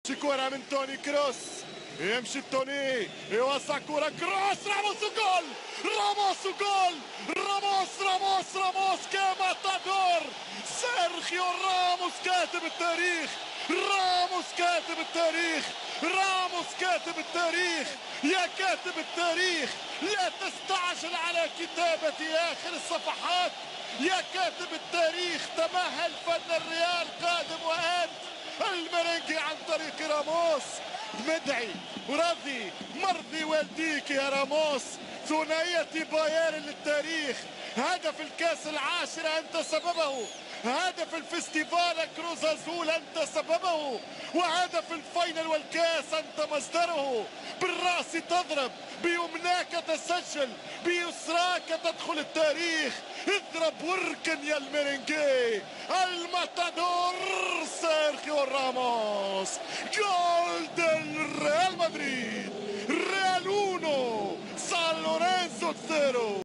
كرة من توني كروس، يمشي توني يوسع كرة كروس، راموس جول، راموس جول، راموس كما تدور. سيرخيو راموس كاتب التاريخ، راموس كاتب التاريخ، راموس كاتب التاريخ. يا كاتب التاريخ لا تستعجل على كتابة آخر الصفحات. يا كاتب التاريخ تمهل، فن الريال قادم وأنت المرنجي عن طريق راموس. مدعي راضي مرضي والديك يا راموس. ثنائية بايرن للتاريخ، هدف الكاس العاشرة أنت سببه، هدف الفستيفال كروز أزول أنت سببه، وهدف الفاينل والكاس أنت مصدره. بالرأس تضرب، بيمناك تسجل، بيسراك تدخل التاريخ. اضرب واركن يا الميرينجي، الماتادور سيرخيو راموس، جول del Real Madrid.